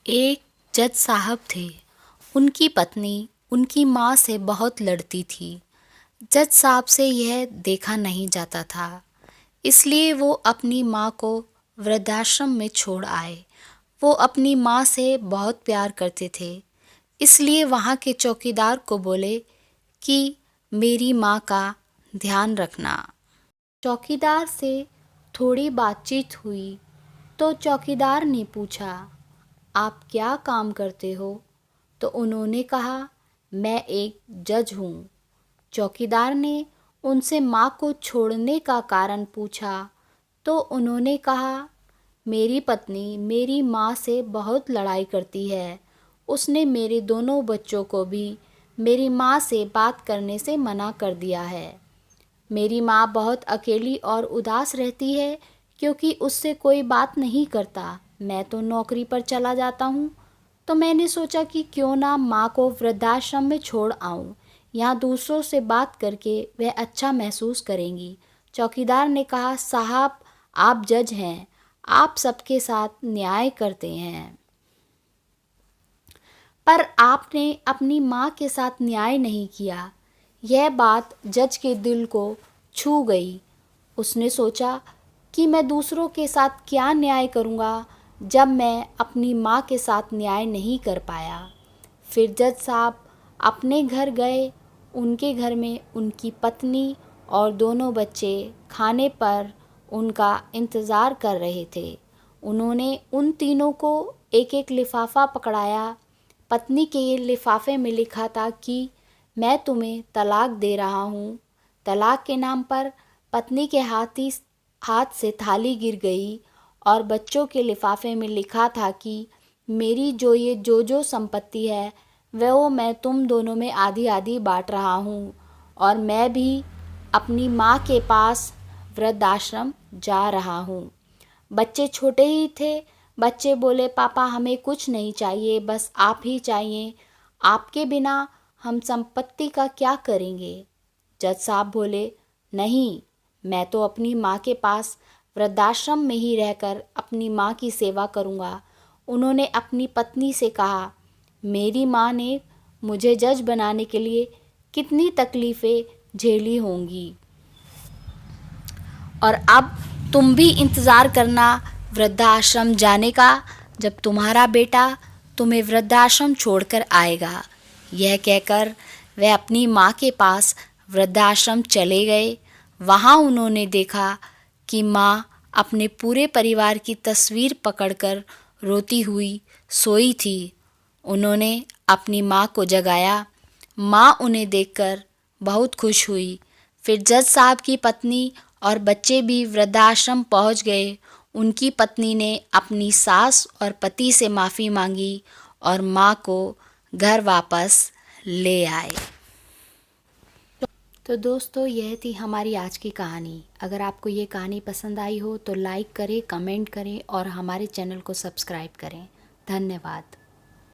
एक जज साहब थे। उनकी पत्नी उनकी माँ से बहुत लड़ती थी। जज साहब से यह देखा नहीं जाता था, इसलिए वो अपनी माँ को वृद्धाश्रम में छोड़ आए। वो अपनी माँ से बहुत प्यार करते थे, इसलिए वहाँ के चौकीदार को बोले कि मेरी माँ का ध्यान रखना। चौकीदार से थोड़ी बातचीत हुई तो चौकीदार ने पूछा, आप क्या काम करते हो? तो उन्होंने कहा, मैं एक जज हूँ। चौकीदार ने उनसे माँ को छोड़ने का कारण पूछा तो उन्होंने कहा, मेरी पत्नी मेरी माँ से बहुत लड़ाई करती है। उसने मेरे दोनों बच्चों को भी मेरी माँ से बात करने से मना कर दिया है। मेरी माँ बहुत अकेली और उदास रहती है क्योंकि उससे कोई बात नहीं करता। मैं तो नौकरी पर चला जाता हूँ, तो मैंने सोचा कि क्यों ना माँ को वृद्धाश्रम में छोड़ आऊँ। यहाँ दूसरों से बात करके वह अच्छा महसूस करेंगी। चौकीदार ने कहा, साहब आप जज हैं, आप सबके साथ न्याय करते हैं, पर आपने अपनी माँ के साथ न्याय नहीं किया। यह बात जज के दिल को छू गई। उसने सोचा कि मैं दूसरों के साथ क्या न्याय करूँगा जब मैं अपनी माँ के साथ न्याय नहीं कर पाया। फिर जज साहब अपने घर गए। उनके घर में उनकी पत्नी और दोनों बच्चे खाने पर उनका इंतज़ार कर रहे थे। उन्होंने उन तीनों को एक एक लिफाफा पकड़ाया। पत्नी के लिफाफे में लिखा था कि मैं तुम्हें तलाक दे रहा हूँ। तलाक के नाम पर पत्नी के हाथ से थाली गिर गई और बच्चों के लिफाफे में लिखा था कि मेरी जो संपत्ति है वो मैं तुम दोनों में आधी आधी बांट रहा हूँ और मैं भी अपनी माँ के पास वृद्धाश्रम जा रहा हूँ। बच्चे छोटे ही थे। बच्चे बोले, पापा हमें कुछ नहीं चाहिए, बस आप ही चाहिए। आपके बिना हम संपत्ति का क्या करेंगे? जज साहब बोले, नहीं, मैं तो अपनी माँ के पास वृद्धाश्रम में ही रहकर अपनी माँ की सेवा करूँगा। उन्होंने अपनी पत्नी से कहा, मेरी माँ ने मुझे जज बनाने के लिए कितनी तकलीफ़ें झेली होंगी और अब तुम भी इंतज़ार करना वृद्धाश्रम जाने का, जब तुम्हारा बेटा तुम्हें वृद्धाश्रम छोड़कर आएगा। यह कहकर वह अपनी माँ के पास वृद्धाश्रम चले गए। वहाँ उन्होंने देखा कि माँ अपने पूरे परिवार की तस्वीर पकड़कर रोती हुई सोई थी। उन्होंने अपनी माँ को जगाया। माँ उन्हें देखकर बहुत खुश हुई। फिर जज साहब की पत्नी और बच्चे भी वृद्धाश्रम पहुँच गए। उनकी पत्नी ने अपनी सास और पति से माफ़ी मांगी और माँ को घर वापस ले आए। तो दोस्तों, यह थी हमारी आज की कहानी। अगर आपको ये कहानी पसंद आई हो तो लाइक करें, कमेंट करें और हमारे चैनल को सब्सक्राइब करें। धन्यवाद।